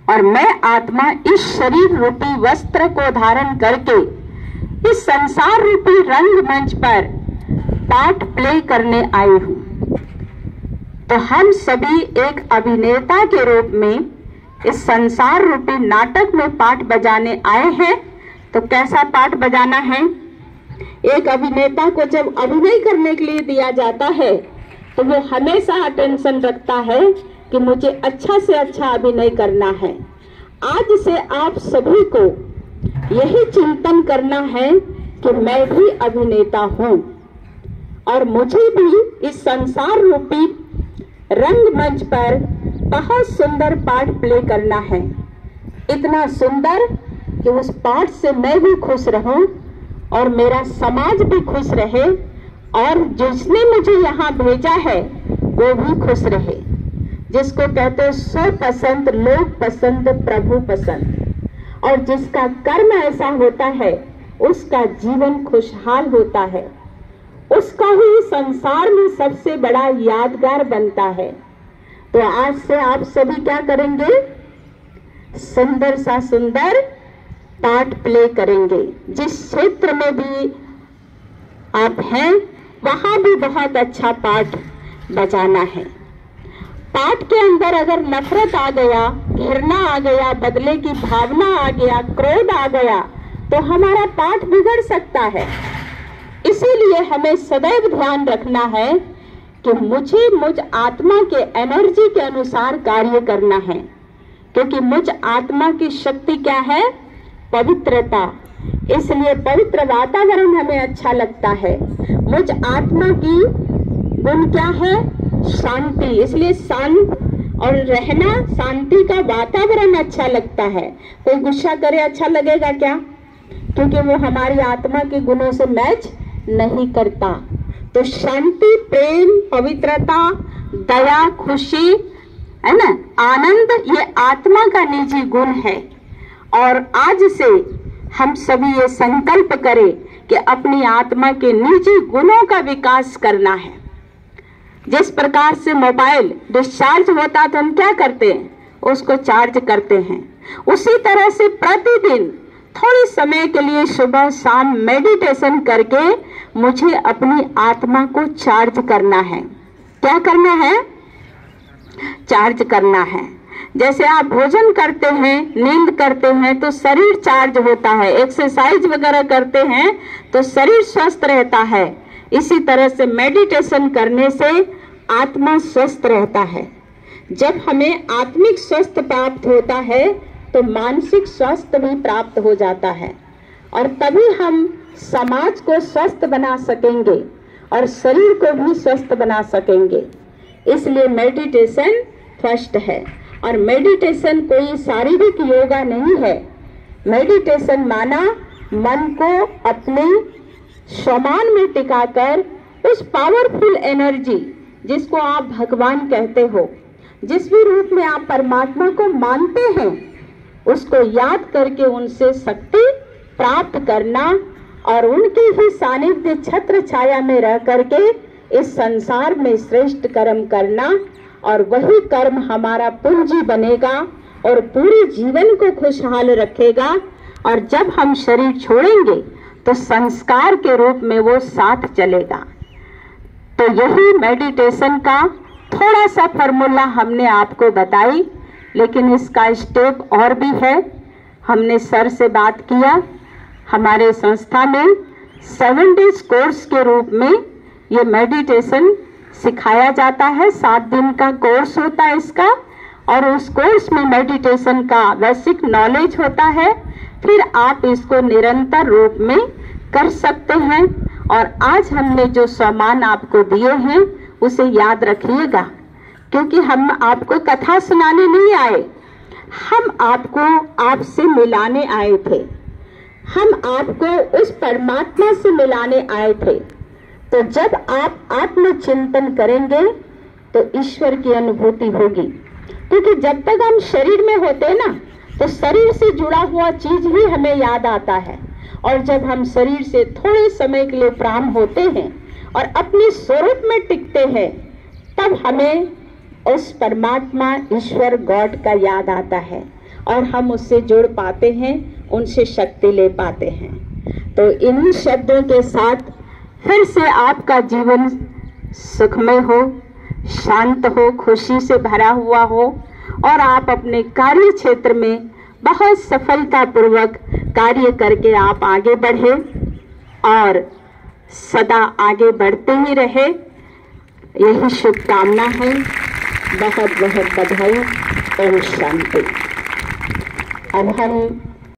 और मैं आत्मा इस शरीर रूपी वस्त्र को धारण करके इस संसार रूपी रंगमंच पर पार्ट प्ले करने आई हूं। तो हम सभी एक अभिनेता के रूप में इस संसार रूपी नाटक में पार्ट बजाने आए हैं। तो कैसा पार्ट बजाना है? एक अभिनेता को जब अभिनय करने के लिए दिया जाता है तो वो हमेशा अटेंशन रखता है कि मुझे अच्छा से अच्छा अभिनय करना है। आज से आप सभी को यही चिंतन करना है कि मैं भी अभिनेता हूं और मुझे भी इस संसार रूपी रंगमंच पर बहुत सुंदर पार्ट प्ले करना है। इतना सुंदर कि उस पार्ट से मैं भी खुश रहूं और मेरा समाज भी खुश रहे और जिसने मुझे यहाँ भेजा है वो भी खुश रहे। जिसको कहते हैं सो पसंद लोग पसंद प्रभु पसंद, और जिसका कर्म ऐसा होता है उसका जीवन खुशहाल होता है, उसका ही संसार में सबसे बड़ा यादगार बनता है। तो आज से आप सभी क्या करेंगे? सुंदर सा सुंदर पार्ट प्ले करेंगे। जिस क्षेत्र में भी आप हैं वहां भी बहुत अच्छा पार्ट बजाना है। पार्ट के अंदर अगर नफरत आ गया, घृणा आ गया, बदले की भावना आ गया, क्रोध आ गया तो हमारा पार्ट बिगड़ सकता है। इसीलिए हमें सदैव ध्यान रखना है कि मुझे मुझ आत्मा के एनर्जी के अनुसार कार्य करना है, क्योंकि मुझ आत्मा की शक्ति क्या है? पवित्रता। इसलिए पवित्र वातावरण हमें अच्छा लगता है। मुझ आत्मा की गुण क्या है? शांति। इसलिए शांत और रहना, शांति का वातावरण अच्छा लगता है। कोई गुस्सा करे अच्छा लगेगा क्या? क्योंकि वो हमारी आत्मा के गुणों से मैच नहीं करता। तो शांति, प्रेम, पवित्रता, दया, खुशी, है ना, आनंद, ये आत्मा का निजी गुण है। और आज से हम सभी ये संकल्प करें कि अपनी आत्मा के निजी गुणों का विकास करना है। जिस प्रकार से मोबाइल डिस्चार्ज होता है तो हम क्या करते हैं? उसको चार्ज करते हैं। उसी तरह से प्रतिदिन थोड़े समय के लिए सुबह शाम मेडिटेशन करके मुझे अपनी आत्मा को चार्ज करना है। क्या करना है? चार्ज करना है। जैसे आप भोजन करते हैं, नींद करते हैं तो शरीर चार्ज होता है, एक्सरसाइज वगैरह करते हैं तो शरीर स्वस्थ रहता है। इसी तरह से मेडिटेशन करने से आत्मा स्वस्थ रहता है। जब हमें आत्मिक स्वास्थ्य प्राप्त होता है तो मानसिक स्वास्थ्य भी प्राप्त हो जाता है, और तभी हम समाज को स्वस्थ बना सकेंगे और शरीर को भी स्वस्थ बना सकेंगे। इसलिए मेडिटेशन फर्स्ट है। और मेडिटेशन कोई शारीरिक योगा नहीं है। मेडिटेशन माना मन को अपने समान में टिकाकर उस पावरफुल एनर्जी जिसको आप भगवान कहते हो, जिस भी रूप में आप परमात्मा को मानते हैं, उसको याद करके उनसे शक्ति प्राप्त करना और उनकी ही सानिध्य छत्र छाया में रह करके इस संसार में श्रेष्ठ कर्म करना, और वही कर्म हमारा पूंजी बनेगा और पूरे जीवन को खुशहाल रखेगा। और जब हम शरीर छोड़ेंगे तो संस्कार के रूप में वो साथ चलेगा। तो यही मेडिटेशन का थोड़ा सा फॉर्मूला हमने आपको बताई, लेकिन इसका स्टेप और भी है। हमने सर से बात किया, हमारे संस्था में 7 डेज कोर्स के रूप में ये मेडिटेशन सिखाया जाता है। 7 दिन का कोर्स होता है इसका, और उस कोर्स में मेडिटेशन का बेसिक नॉलेज होता है। फिर आप इसको निरंतर रूप में कर सकते हैं। और आज हमने जो सामान आपको दिए हैं उसे याद रखिएगा, क्योंकि हम आपको कथा सुनाने नहीं आए, हम आपको आपसे मिलाने आए थे। हम आपको उस परमात्मा से मिलाने आए थे। तो जब आप आत्मचिंतन करेंगे तो ईश्वर की अनुभूति होगी, क्योंकि जब तक हम शरीर में होते हैं ना तो शरीर से जुड़ा हुआ चीज ही हमें याद आता है, और जब हम शरीर से थोड़े समय के लिए प्राण होते हैं और अपने स्वरूप में टिकते हैं तब हमें उस परमात्मा ईश्वर गॉड का याद आता है। और हम उससे जुड़ पाते हैं, उनसे शक्ति ले पाते हैं। तो इन्हीं शब्दों के साथ फिर से आपका जीवन सुखमय हो, शांत हो, खुशी से भरा हुआ हो और आप अपने कार्य क्षेत्र में बहुत सफलतापूर्वक कार्य करके आप आगे बढ़े और सदा आगे बढ़ते ही रहे, यही शुभकामना है। बहुत बहुत बधाई। ओम शांति। अब हम